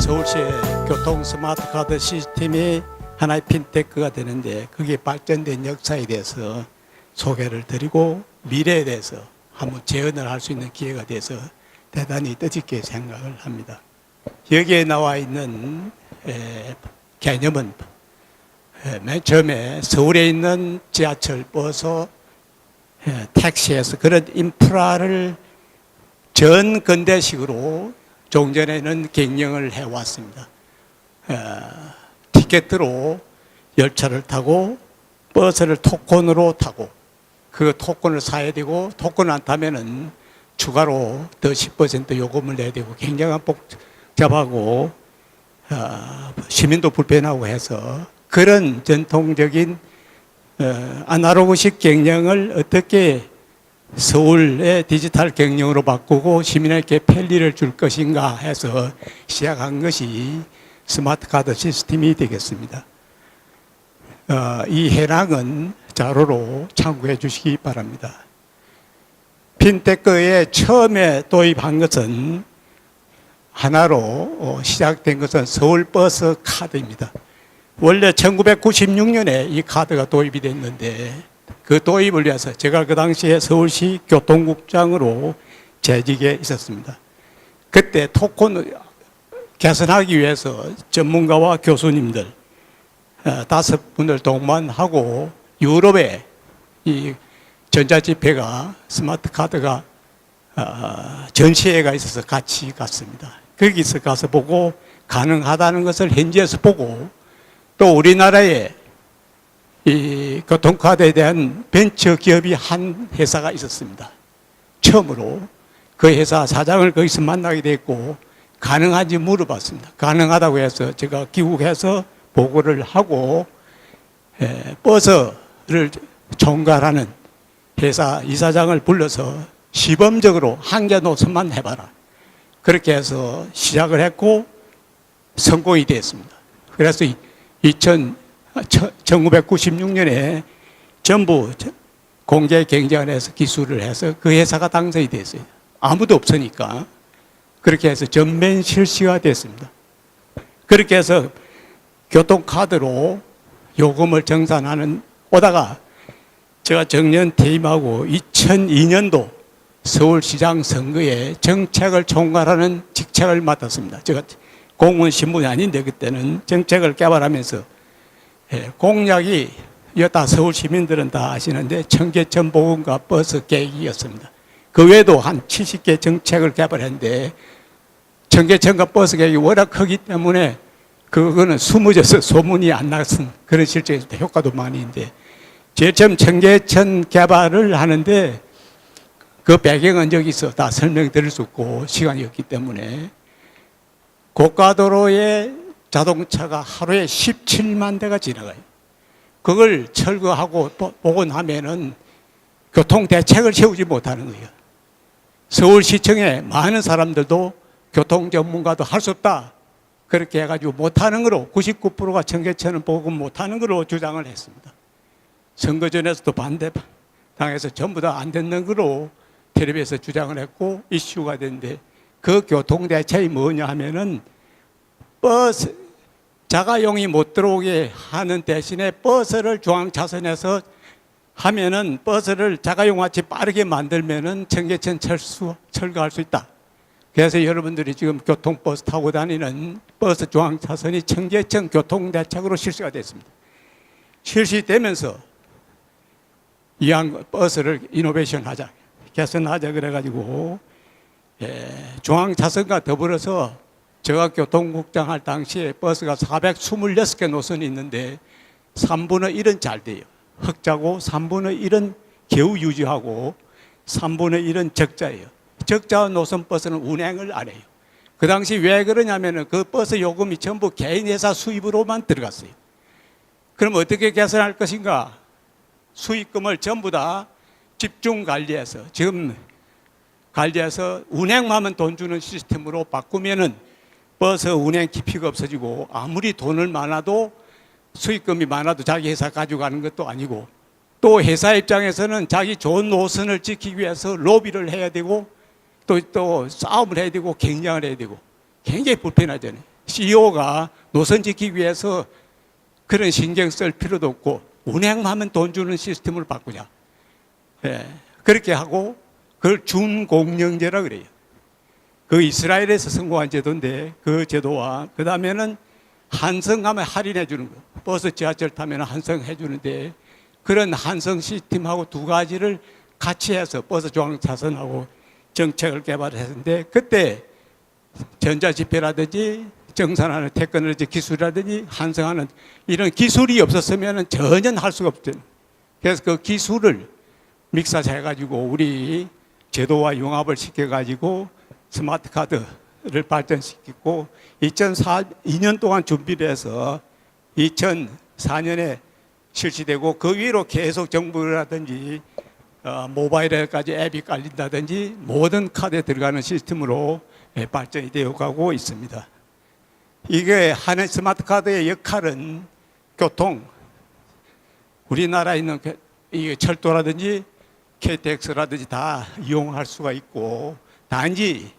서울시의 교통 스마트 카드 시스템이 하나의 핀테크가 되는데 그게 발전된 역사에 대해서 소개를 드리고 미래에 대해서 한번 재현을 할 수 있는 기회가 돼서 대단히 뜻있게 생각을 합니다. 여기에 나와 있는 개념은 맨 처음에 서울에 있는 지하철, 버스, 택시에서 그런 인프라를 전 근대식으로 종전에는 경영을 해왔습니다. 티켓으로 열차를 타고 버스를 토큰으로 타고 그 토큰을 사야 되고 토큰을 안 타면은 추가로 더 10% 요금을 내야 되고 굉장히 복잡하고 시민도 불편하고 해서 그런 전통적인 아날로그식 경영을 어떻게 서울의 디지털 경영으로 바꾸고 시민에게 편리를 줄 것인가 해서 시작한 것이 스마트 카드 시스템이 되겠습니다. 이 해랑은 자료로 참고해 주시기 바랍니다. 핀테크에 처음에 도입한 것은 하나로 시작된 것은 서울버스 카드입니다. 원래 1996년에 이 카드가 도입이 됐는데 그 도입을 위해서 제가 그 당시에 서울시 교통국장으로 재직에 있었습니다. 그때 토큰을 개선하기 위해서 전문가와 교수님들 5분을 동반하고 유럽에 이 전자지폐가 스마트 카드가 전시회가 있어서 같이 갔습니다. 거기서 가서 보고 가능하다는 것을 현지에서 보고 또 우리나라에 이 교통카드에 대한 벤처 기업이 한 회사가 있었습니다. 처음으로 그 회사 사장을 거기서 만나게 됐고 가능한지 물어봤습니다. 가능하다고 해서 제가 귀국해서 보고를 하고 버스를 총괄하는 회사 이사장을 불러서 시범적으로 한 개 노선만 해봐라. 그렇게 해서 시작을 했고 성공이 됐습니다. 그래서 1996년에 전부 공개 경쟁을 해서 기술을 해서 그 회사가 당선이 됐어요. 아무도 없으니까. 그렇게 해서 전면 실시가 됐습니다. 그렇게 해서 교통카드로 요금을 정산하는 오다가 제가 정년 퇴임하고 2002년도 서울시장 선거에 정책을 총괄하는 직책을 맡았습니다. 제가 공무원 신분이 아닌데 그때는 정책을 개발하면서 공약이 여타 서울 시민들은 다 아시는데 청계천 보건과 버스 계획이었습니다. 그 외에도 한 70개 정책을 개발했는데 청계천과 버스 계획이 워낙 크기 때문에 그거는 숨어져서 소문이 안 났은 그런 실정에서 효과도 많이 있는데 제일 처음 청계천 개발을 하는데 그 배경은 여기서 다 설명드릴 수 없고 시간이 없기 때문에 고가도로에 자동차가 하루에 17만 대가 지나가요. 그걸 철거하고 복원하면은 교통대책을 세우지 못하는 거예요. 서울시청에 많은 사람들도 교통 전문가도 할 수 없다. 그렇게 해가지고 못하는 거로 99%가 청계천은 복원 못하는 거로 주장을 했습니다. 선거 전에서도 반대당해서 전부 다 안 되는 거로 텔레비에서 주장을 했고 이슈가 됐는데 그 교통대책이 뭐냐 하면은 버스 자가용이 못 들어오게 하는 대신에 버스를 중앙차선에서 하면은 버스를 자가용같이 빠르게 만들면은 청계천 철거할 수 있다. 그래서 여러분들이 지금 교통버스 타고 다니는 버스 중앙차선이 청계천 교통대책으로 실시가 됐습니다. 실시되면서 이왕 버스를 이노베이션 하자, 개선하자 그래가지고 중앙차선과 더불어서 제가 교통국장 할 당시에 버스가 426개 노선이 있는데 3분의 1은 잘 돼요. 흑자고 3분의 1은 겨우 유지하고 3분의 1은 적자예요. 적자 노선 버스는 운행을 안 해요. 그 당시 왜 그러냐면은 그 버스 요금이 전부 개인 회사 수입으로만 들어갔어요. 그럼 어떻게 개선할 것인가? 수익금을 전부 다 집중 관리해서 지금 관리해서 운행만 돈 주는 시스템으로 바꾸면은 버스 운행 기피가 없어지고 아무리 돈을 많아도 수익금이 많아도 자기 회사 가져가는 것도 아니고 또 회사 입장에서는 자기 좋은 노선을 지키기 위해서 로비를 해야 되고 또 싸움을 해야 되고 경쟁을 해야 되고 굉장히 불편하잖아요. CEO가 노선 지키기 위해서 그런 신경 쓸 필요도 없고 운행하면 돈 주는 시스템을 바꾸자. 예, 그렇게 하고 그걸 준공영제라 그래요. 그 이스라엘에서 성공한 제도인데 그 제도와 그 다음에는 한성하면 할인해 주는 거. 버스 지하철 타면 한성해 주는데 그런 한성 시스템하고 두 가지를 같이 해서 버스 중앙차선하고 정책을 개발했는데 그때 전자지폐라든지 정산하는 테크놀로지 기술이라든지 한성하는 이런 기술이 없었으면 전혀 할 수가 없죠. 그래서 그 기술을 믹사해가지고 우리 제도와 융합을 시켜가지고 스마트 카드를 발전시키고 2002년 동안 준비를 해서 2004년에 실시되고 그 위로 계속 정부라든지 모바일에까지 앱이 깔린다든지 모든 카드에 들어가는 시스템으로 발전이 되어 가고 있습니다. 이게 하는 스마트 카드의 역할은 교통, 우리나라에 있는 이 철도라든지 KTX라든지 다 이용할 수가 있고 단지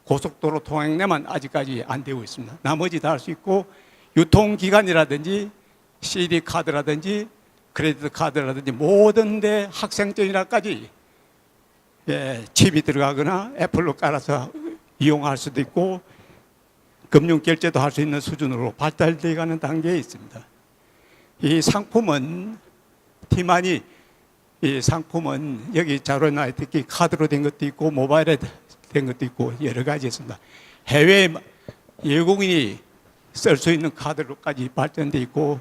고속도로 통행료만 아직까지 안 되고 있습니다. 나머지 다 할 수 있고 유통기관이라든지 CD 카드라든지 크레디트 카드라든지 모든 데 학생증이라까지 칩이 들어가거나 애플로 깔아서 이용할 수도 있고 금융결제도 할 수 있는 수준으로 발달되어 가는 단계에 있습니다. 이 상품은 티마니 이 상품은 여기 자료에 나와 있듯이 카드로 된 것도 있고 모바일에 된 것도 있고 여러 가지 있습니다. 해외 외국인이 쓸 수 있는 카드로까지 발전되어 있고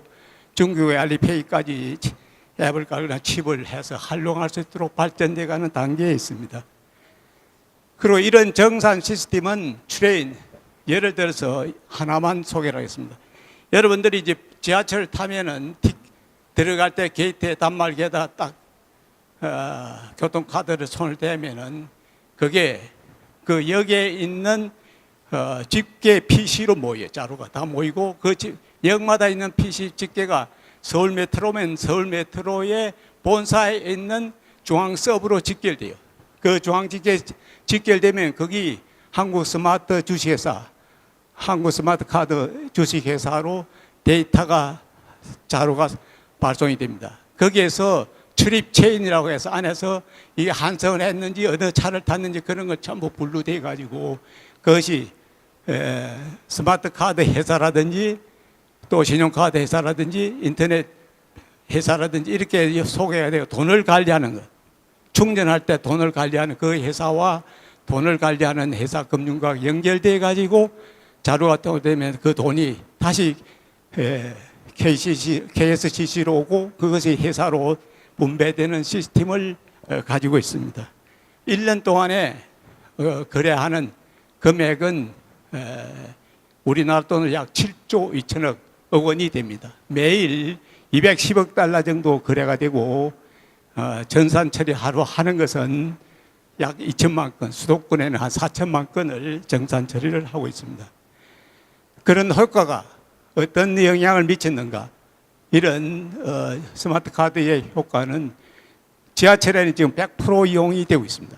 중국의 알리페이까지 앱을 깔거나 칩을 해서 활용할 수 있도록 발전되어 가는 단계에 있습니다. 그리고 이런 정산 시스템은 트레인, 예를 들어서 하나만 소개를 하겠습니다. 여러분들이 이제 지하철 타면은 들어갈 때 게이트에 단말기에다 딱 교통카드를 손을 대면은 그게 그 역에 있는 집게 PC로 모여요. 자료가 다 모이고 그 역마다 있는 PC 집게가 서울 메트로면 서울 메트로의 본사에 있는 중앙 서버로 직결돼요. 그 중앙 직결되면 거기 한국 스마트 주식회사, 한국 스마트 카드 주식회사로 데이터가 자료가 발송이 됩니다. 거기에서 출입 체인이라고 해서 안에서 이 한성을 했는지 어느 차를 탔는지 그런 걸 전부 분류돼 가지고 그것이 스마트 카드 회사라든지 또 신용카드 회사라든지 인터넷 회사라든지 이렇게 소개가 되고 돈을 관리하는 것, 충전할 때 돈을 관리하는 그 회사와 돈을 관리하는 회사 금융과 연결돼 가지고 자료가 되면 그 돈이 다시 KSCC로 오고 그것이 회사로 분배되는 시스템을 가지고 있습니다. 1년 동안에 거래하는 금액은 우리나라 돈으로 약 7조 2천억 원이 됩니다. 매일 210억 달러 정도 거래가 되고 전산 처리 하루 하는 것은 약 2천만 건, 수도권에는 한 4천만 건을 정산 처리를 하고 있습니다. 그런 효과가 어떤 영향을 미쳤는가? 이런 스마트 카드의 효과는 지하철에는 지금 100% 이용이 되고 있습니다.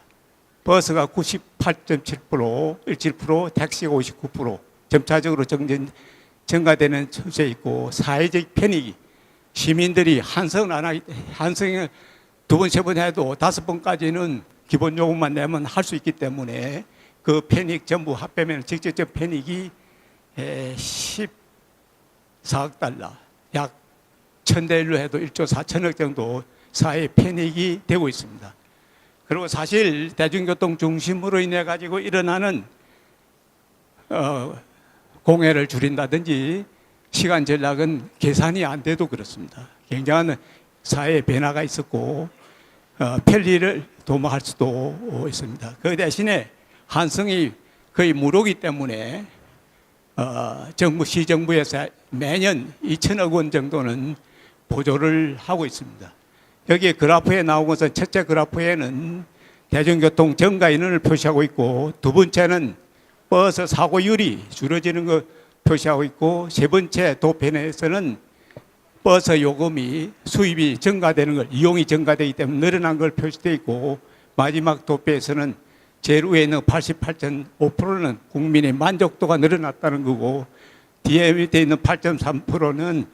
버스가 98.7%, 17%, 택시가 59%, 점차적으로 증가되는 추세에 있고 사회적 편익이 시민들이 한성을 안 하기, 한성을 두 번, 세 번 해도 5번까지는 기본 요금만 내면 할 수 있기 때문에 그 편익 전부 합하면 직접적 편익이 14억 달러, 약 1000대1로 해도 1조 4천억 정도 사회 편익이 되고 있습니다. 그리고 사실 대중교통 중심으로 인해 가지고 일어나는 공해를 줄인다든지 시간 전략은 계산이 안 돼도 그렇습니다. 굉장한 사회 변화가 있었고 편리를 도모할 수도 있습니다. 그 대신에 한성이 거의 무료이기 때문에 정부, 시정부에서 매년 2천억 원 정도는 보조를 하고 있습니다. 여기 그래프에 나온 것은 첫째 그래프에는 대중교통 증가 인원을 표시하고 있고 두 번째는 버스 사고율이 줄어지는 것 표시하고 있고 세 번째 도편에서는 버스 요금이 수입이 증가되는 걸, 이용이 증가되기 때문에 늘어난 걸 표시되어 있고 마지막 도표에서는 제일 위에 있는 88.5%는 국민의 만족도가 늘어났다는 거고 뒤에 밑에 있는 8.3%는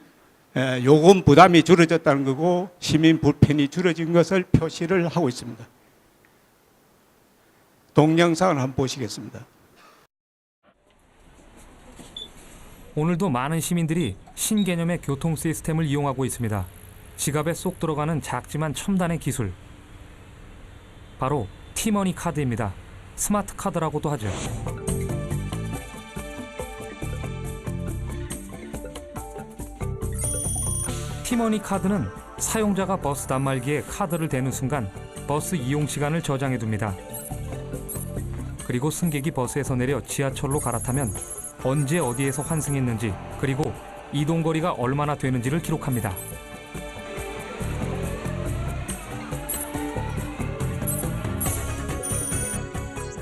요금 부담이 줄어졌다는 거고 시민 불편이 줄어진 것을 표시를 하고 있습니다. 동영상을 한번 보시겠습니다. 오늘도 많은 시민들이 신개념의 교통 시스템을 이용하고 있습니다. 지갑에 쏙 들어가는 작지만 첨단의 기술. 바로 티머니 카드입니다. 스마트 카드라고도 하죠. 티머니 카드는 사용자가 버스 단말기에 카드를 대는 순간 버스 이용 시간을 저장해 둡니다. 그리고 승객이 버스에서 내려 지하철로 갈아타면 언제 어디에서 환승했는지 그리고 이동 거리가 얼마나 되는지를 기록합니다.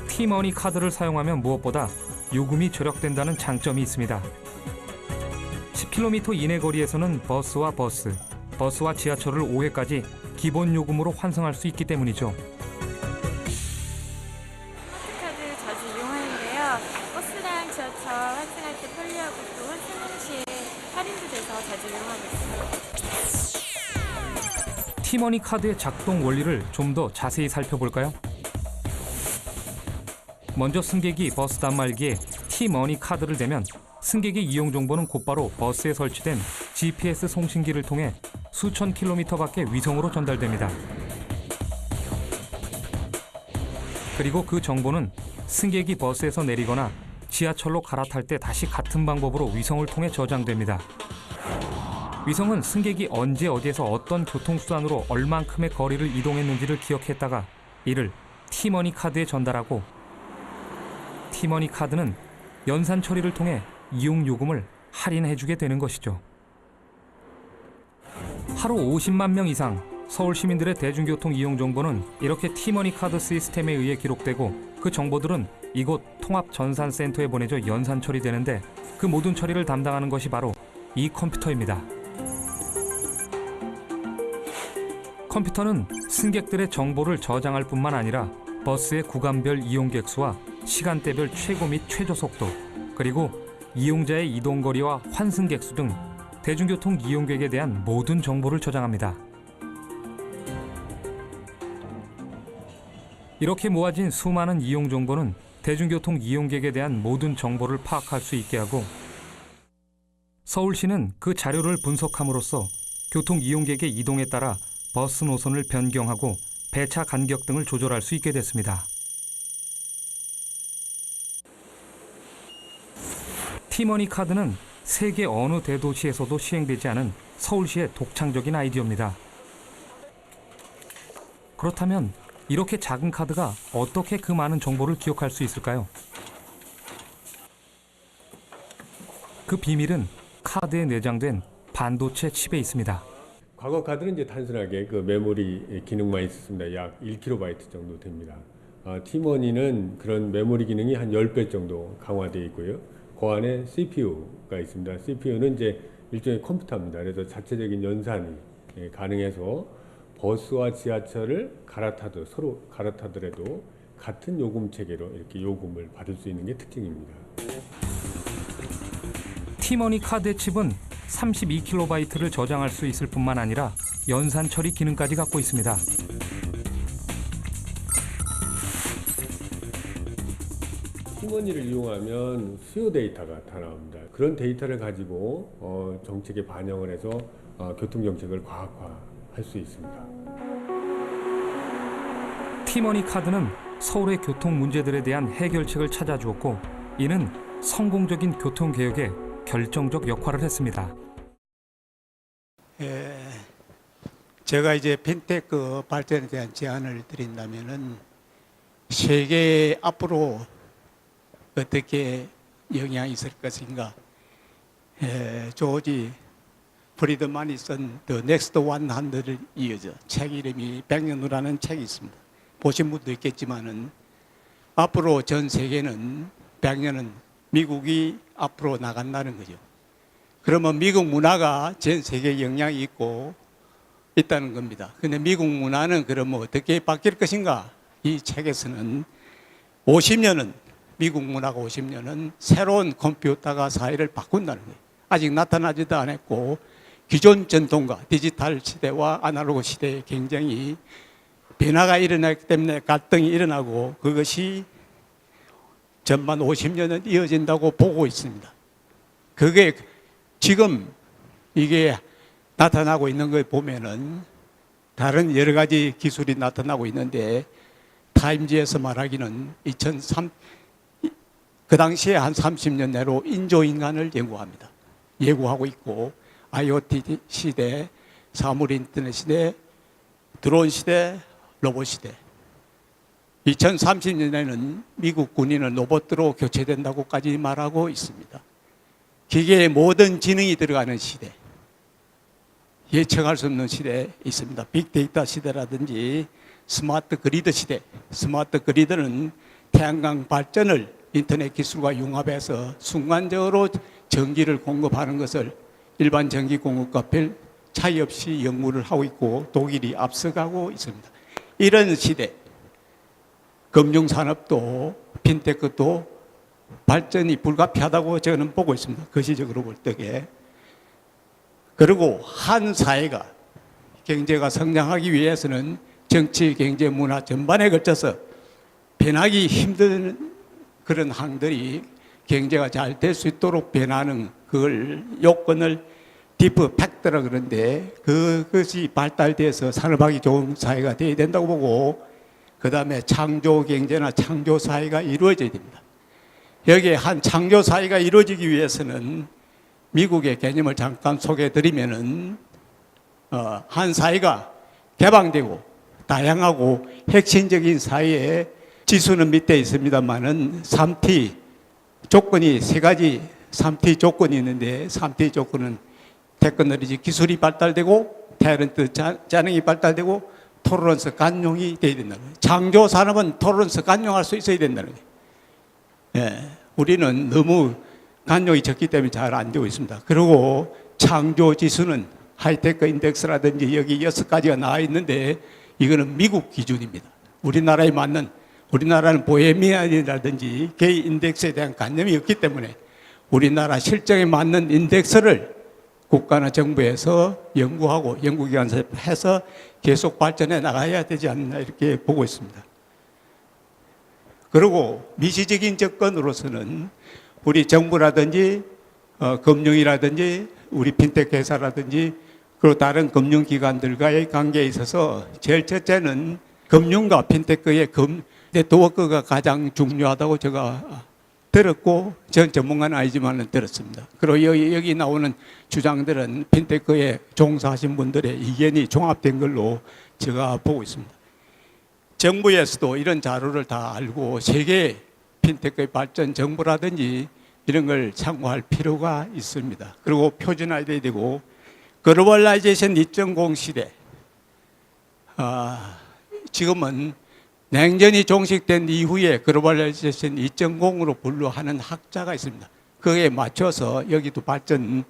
티머니 카드를 사용하면 무엇보다 요금이 절약된다는 장점이 있습니다. 10km 이내 거리에서는 버스와 지하철을 5회까지 기본 요금으로 환승할 수 있기 때문이죠. 카드 자주 이용하는데요. 버스랑 지하철 환승할 때 편리하고 또 환승 시에 할인도 돼서 자주 이용하고 있습니다. 티머니 카드의 작동 원리를 좀 더 자세히 살펴볼까요? 먼저 승객이 버스 단말기에 티머니 카드를 대면 승객의 이용 정보는 곧바로 버스에 설치된 GPS 송신기를 통해 수천 킬로미터 밖의 위성으로 전달됩니다. 그리고 그 정보는 승객이 버스에서 내리거나 지하철로 갈아탈 때 다시 같은 방법으로 위성을 통해 저장됩니다. 위성은 승객이 언제 어디에서 어떤 교통수단으로 얼만큼의 거리를 이동했는지를 기억했다가 이를 티머니 카드에 전달하고 티머니 카드는 연산 처리를 통해 이용 요금을 할인해주게 되는 것이죠. 하루 50만 명 이상 서울 시민들의 대중교통 이용 정보는 이렇게 티머니 카드 시스템에 의해 기록되고 그 정보들은 이곳 통합전산센터에 보내져 연산 처리되는데 그 모든 처리를 담당하는 것이 바로 이 컴퓨터입니다. 컴퓨터는 승객들의 정보를 저장할 뿐만 아니라 버스의 구간별 이용객 수와 시간대별 최고 및 최저 속도, 그리고 이용자의 이동 거리와 환승객 수 등 대중교통 이용객에 대한 모든 정보를 저장합니다. 이렇게 모아진 수많은 이용 정보는 대중교통 이용객에 대한 모든 정보를 파악할 수 있게 하고 서울시는 그 자료를 분석함으로써 교통 이용객의 이동에 따라 버스 노선을 변경하고 배차 간격 등을 조절할 수 있게 됐습니다. 티머니 카드는 세계 어느 대도시에서도 시행되지 않은 서울시의 독창적인 아이디어입니다. 그렇다면 이렇게 작은 카드가 어떻게 그 많은 정보를 기억할 수 있을까요? 그 비밀은 카드에 내장된 반도체 칩에 있습니다. 과거 카드는 이제 단순하게 그 메모리 기능만 있었습니다. 약 1KB 정도 됩니다. 티머니는 그런 메모리 기능이 한 10배 정도 강화되어 있고요. 그 안에 CPU가 있습니다. CPU는 이제 일종의 컴퓨터입니다. 그래서 자체적인 연산이 가능해서 버스와 지하철을 서로 갈아타더라도 같은 요금 체계로 이렇게 요금을 받을 수 있는 게 특징입니다. 티머니 카드의 칩은 32kB를 저장할 수 있을 뿐만 아니라 연산 처리 기능까지 갖고 있습니다. 티머니를 이용하면 수요 데이터가 다 나옵니다. 그런 데이터를 가지고 정책에 반영을 해서 교통정책을 과학화할 수 있습니다. 티머니 카드는 서울의 교통 문제들에 대한 해결책을 찾아주었고 이는 성공적인 교통개혁에 결정적 역할을 했습니다. 제가 이제 핀테크 발전에 대한 제안을 드린다면은 세계 앞으로 어떻게 영향이 있을 것인가. 조지 프리드만이 쓴 The Next 100를 이어져 책 이름이 100년 후라는 책이 있습니다. 보신 분도 있겠지만은 앞으로 전 세계는 100년은 미국이 앞으로 나간다는 거죠. 그러면 미국 문화가 전 세계에 영향이 있다는 겁니다. 근데 미국 문화는 그러면 어떻게 바뀔 것인가? 이 책에서는 50년은 미국 문화가 50년은 새로운 컴퓨터가 사회를 바꾼다는 거예요. 아직 나타나지도 않았고 기존 전통과 디지털 시대와 아날로그 시대의 굉장히 변화가 일어나기 때문에 갈등이 일어나고 그것이 전반 50년은 이어진다고 보고 있습니다. 그게 지금 이게 나타나고 있는 걸 보면은 다른 여러 가지 기술이 나타나고 있는데 타임지에서 말하기는 그 당시에 한 30년 내로 인조인간을 예고하고 있고 IoT 시대, 사물 인터넷 시대, 드론 시대, 로봇 시대. 2030년에는 미국 군인은 로봇으로 교체된다고까지 말하고 있습니다. 기계에 모든 지능이 들어가는 시대, 예측할 수 없는 시대에 있습니다. 빅데이터 시대라든지 스마트 그리드 시대. 스마트 그리드는 태양광 발전을 인터넷 기술과 융합해서 순간적으로 전기를 공급하는 것을 일반 전기 공급과 별 차이 없이 연구를 하고 있고 독일이 앞서가고 있습니다. 이런 시대, 금융산업도 핀테크도 발전이 불가피하다고 저는 보고 있습니다. 거시적으로 볼 때에. 그리고 한 사회가 경제가 성장하기 위해서는 정치, 경제, 문화 전반에 걸쳐서 변하기 힘든 그런 항들이 경제가 잘 될 수 있도록 변하는 그걸 요건을 디프 팩트라 그러는데 그것이 발달돼서 산업하기 좋은 사회가 되어야 된다고 보고 그 다음에 창조 경제나 창조 사회가 이루어져야 됩니다. 여기에 한 창조 사회가 이루어지기 위해서는 미국의 개념을 잠깐 소개해 드리면은 한 사회가 개방되고 다양하고 혁신적인 사회에 지수는 밑에 있습니다만은 3T 조건이 세 가지 3T 조건이 있는데 3T 조건은 테크놀로지 기술이 발달되고 탤런트 재능이 발달되고 토러런스 간용이 되어야 된다는 거예요. 창조 산업은 토러런스 간용할 수 있어야 된다는 거예요. 예, 우리는 너무 간용이 적기 때문에 잘 안 되고 있습니다. 그리고 창조 지수는 하이테크 인덱스라든지 여기 6가지가 나와 있는데 이거는 미국 기준입니다. 우리나라에 맞는 우리나라는 보헤미안이라든지 게이 인덱스에 대한 관념이 없기 때문에 우리나라 실정에 맞는 인덱스를 국가나 정부에서 연구하고 연구기관에서 해서 계속 발전해 나가야 되지 않나 이렇게 보고 있습니다. 그리고 미시적인 접근으로서는 우리 정부라든지 금융이라든지 우리 핀테크 회사라든지 그리고 다른 금융기관들과의 관계에 있어서 제일 첫째는 금융과 핀테크의 네트워크가 가장 중요하다고 제가 들었고 전 전문가는 아니지만 들었습니다. 그리고 여기 나오는 주장들은 핀테크에 종사하신 분들의 의견이 종합된 걸로 제가 보고 있습니다. 정부에서도 이런 자료를 다 알고 세계 핀테크의 발전 정보라든지 이런 걸 참고할 필요가 있습니다. 그리고 표준화해야 되고 글로벌라이제이션 2.0 시대 지금은 냉전이 종식된 이후에 글로벌라이제이션 2.0으로 분류하는 학자가 있습니다. 그에 맞춰서 여기도 발전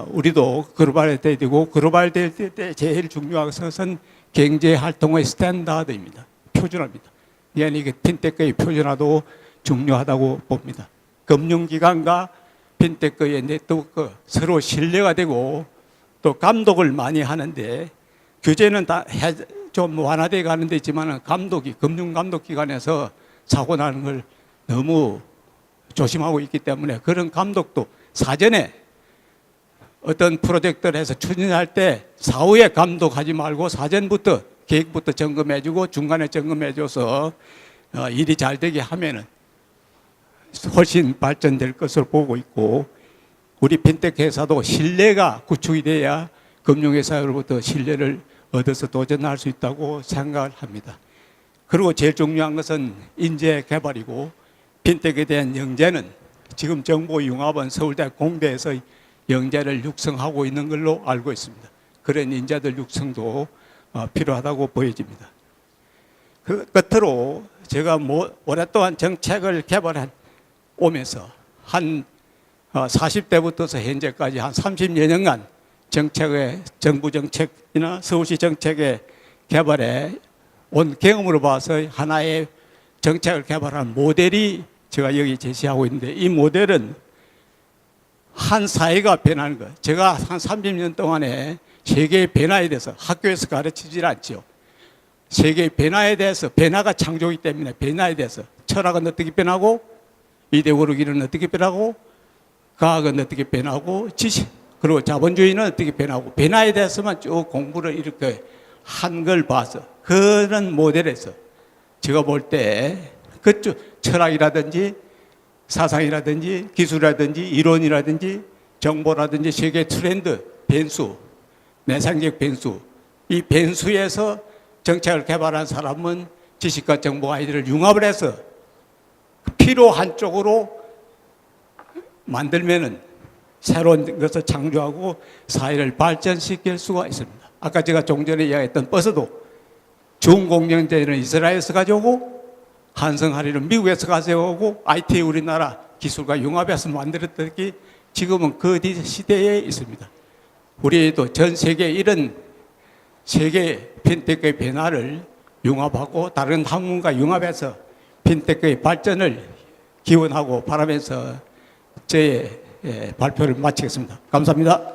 우리도 글로벌화돼야 되고 글로벌될 때 제일 중요한 것은 경제활동의 스탠다드입니다. 표준화입니다. yani 이게 핀테크의 표준화도 중요하다고 봅니다. 금융기관과 핀테크의 네트워크 서로 신뢰가 되고 또 감독을 많이 하는데 규제는 다 좀 완화되어 가는 데 있지만 금융감독기관에서 사고 나는 걸 너무 조심하고 있기 때문에 그런 감독도 사전에 어떤 프로젝트를 해서 추진할 때 사후에 감독하지 말고 사전부터 계획부터 점검해주고 중간에 점검해줘서 일이 잘 되게 하면은 훨씬 발전될 것으로 보고 있고 우리 핀테크 회사도 신뢰가 구축이 돼야 금융회사로부터 신뢰를 얻어서 도전할 수 있다고 생각을 합니다. 그리고 제일 중요한 것은 인재 개발이고 핀테크에 대한 영재는 지금 정보융합원 서울대 공대에서 영재를 육성하고 있는 걸로 알고 있습니다. 그런 인재들 육성도 필요하다고 보여집니다. 그 끝으로 제가 오랫동안 정책을 개발해 오면서 한 40대부터서 현재까지 한 30여 년간 정부 정책이나 서울시 정책의 개발에 온 경험으로 봐서 하나의 정책을 개발한 모델이 제가 여기 제시하고 있는데 이 모델은 한 사회가 변하는 거. 제가 한 30년 동안에 세계의 변화에 대해서 학교에서 가르치질 않죠. 세계의 변화에 대해서, 변화가 창조이기 때문에 변화에 대해서 철학은 어떻게 변하고, 이데올로기는 어떻게 변하고, 과학은 어떻게 변하고, 지식, 그리고 자본주의는 어떻게 변하고, 변화에 대해서만 쭉 공부를 이렇게 한 걸 봐서 그런 모델에서 제가 볼 때 그쪽 철학이라든지 사상이라든지 기술이라든지 이론이라든지 정보라든지 세계 트렌드, 변수, 내상적 변수, 이 변수에서 정책을 개발한 사람은 지식과 정보가 이들을 융합을 해서 필요한 쪽으로 만들면은 새로운 것을 창조하고 사회를 발전시킬 수가 있습니다. 아까 제가 종전에 이야기했던 버스도 중공영제는 이스라엘에서 가져오고 한성하리는 미국에서 가져오고 IT 우리나라 기술과 융합해서 만들었더니 지금은 그 시대에 있습니다. 우리도 전 세계 이런 세계 핀테크의 변화를 융합하고 다른 학문과 융합해서 핀테크의 발전을 기원하고 바라면서 제 발표를 마치겠습니다. 감사합니다.